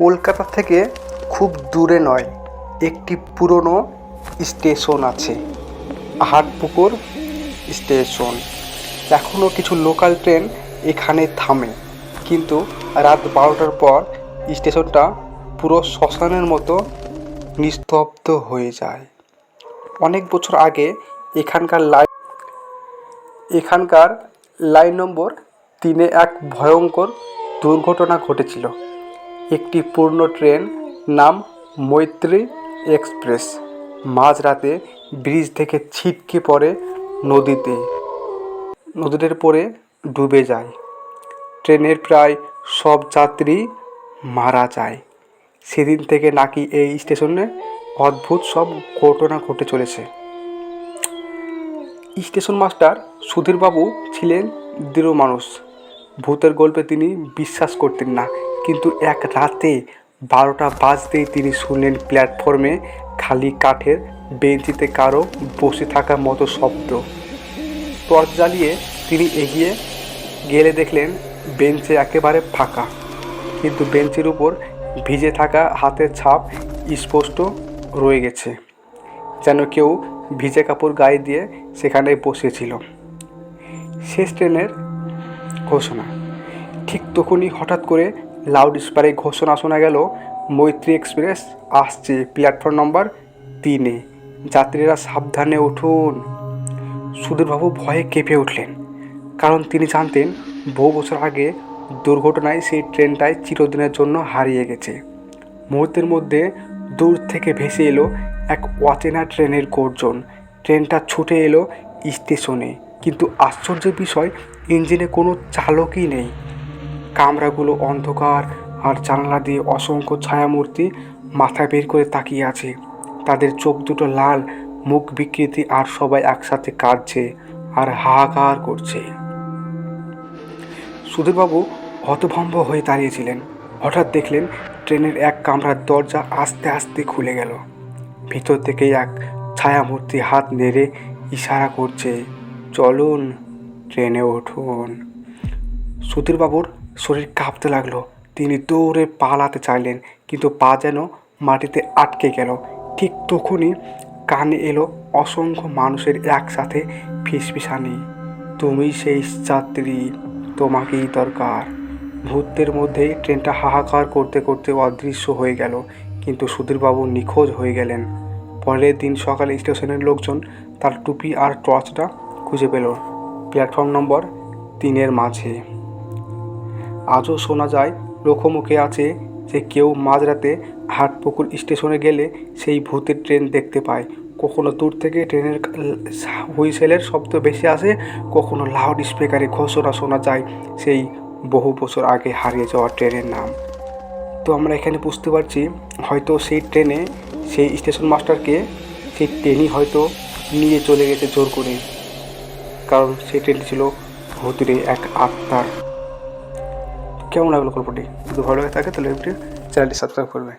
কলকাতা থেকে খুব দূরে নয় একটি পুরনো স্টেশন আছে, হাটপুকুর স্টেশন। এখনও কিছু লোকাল ট্রেন এখানে থামে, কিন্তু রাত 12টার পর স্টেশনটা পুরো শ্মশানের মতো নিস্তব্ধ হয়ে যায়। অনেক বছর আগে এখানকার লাইন নম্বর 3-এ এক ভয়ঙ্কর দুর্ঘটনা ঘটেছিল। একটি পুরনো ট্রেন নাম মৈত্রী এক্সপ্রেস মাঝরাতে ব্রিজ থেকে ছিটকে পড়ে নদীতে পড়ে ডুবে যায়। ট্রেনের প্রায় সব যাত্রী মারা যায়। সেদিন থেকে নাকি এই স্টেশনে অদ্ভুত সব ঘটনা ঘটে চলেছে। স্টেশন মাস্টার সুধীরবাবু ছিলেন দৃঢ় মানুষ। ভূতের গল্পে তিনি বিশ্বাস করতেন না, কিন্তু এক রাতে 12টা বাজতেই তিনি শুনলেন প্ল্যাটফর্মে খালি কাঠের বেঞ্চিতে কারো বসে থাকার মতো শব্দ। টর্চ জ্বালিয়ে তিনি এগিয়ে গেলে দেখলেন বেঞ্চে একেবারে ফাঁকা, কিন্তু বেঞ্চের উপর ভিজে থাকা হাতের ছাপ স্পষ্ট রয়ে গেছে, যেন কেউ ভিজে কাপড় গায়ে দিয়ে সেখানে বসেছিল। শেষ ট্রেনের ঘোষণা। ঠিক তখনই হঠাৎ করে লাউড স্পিকারে ঘোষণা শোনা গেল, মৈত্রী এক্সপ্রেস আসছে প্ল্যাটফর্ম নম্বর 3-এ, যাত্রীরা সাবধানে উঠুন। সুধীরবাবু ভয়ে কেঁপে উঠলেন, কারণ তিনি জানতেন বহু বছর আগে দুর্ঘটনায় সেই ট্রেনটাই চিরদিনের জন্য হারিয়ে গেছে। মুহূর্তের মধ্যে দূর থেকে ভেসে এলো এক অচেনা ট্রেনের গর্জন। ট্রেনটা ছুটে এলো স্টেশনে, কিন্তু আশ্চর্যের বিষয়, ইঞ্জিনে কোনো চালকই নেই। কামরাগুলো অন্ধকার, আর জানলা দিয়ে অসংখ্য ছায়ামূর্তি মাথা বের করে তাকিয়ে আছে। তাদের চোখ দুটো লাল, মুখ বিকৃতি, আর সবাই একসাথে কাঁদছে আর হাহাকার করছে। সুধীরবাবু হতভম্ব হয়ে দাঁড়িয়েছিলেন। হঠাৎ দেখলেন ট্রেনের এক কামরার দরজা আস্তে আস্তে খুলে গেল। ভিতর থেকে এক ছায়ামূর্তি হাত নেড়ে ইশারা করছে, চলুন, ট্রেনে উঠুন। সুধীরবাবুর শরীর কাঁপতে লাগলো। তিনি দৌড়ে পালাতে চাইলেন, কিন্তু পা যেন মাটিতে আটকে গেল। ঠিক তখনই কানে এলো অসংখ্য মানুষের একসাথে ফিসফিসানি, তুমি সেই যাত্রী, তোমাকেই দরকার। মুহূর্তের মধ্যেই ট্রেনটা হাহাকার করতে করতে অদৃশ্য হয়ে গেল, কিন্তু সুধীরবাবু নিখোঁজ হয়ে গেলেন। পরের দিন সকালে স্টেশনের লোকজন তার টুপি আর টর্চটা খুঁজে পেল প্ল্যাটফর্ম নম্বর 3-এর মাঝে। আজও শোনা যায়, লোকমুখে আছে যে কেউ মাঝরাতে হাটপুকুর স্টেশনে গেলে সেই ভূতের ট্রেন দেখতে পায়। কখনো দূর থেকে ট্রেনের হুইসেলের শব্দ ভেসে আসে, কখনো লাউড স্পিকারে ঘোষণা শোনা যায় সেই বহু বছর আগে হারিয়ে যাওয়া ট্রেনের নাম। তো আমরা এখানে বুঝতে পারছি, হয়তো সেই ট্রেনে সেই স্টেশন মাস্টারকে সেই ট্রেনই হয়তো নিয়ে চলে গেছে জোর করে, কারণ সেই ট্রেনটি ছিল ভূতের এক আত্মার। কেমন লাগলো গল্পটি? যদি ভালো লাগে থাকে তাহলে একটি চ্যানেলটি সাবস্ক্রাইব করবে।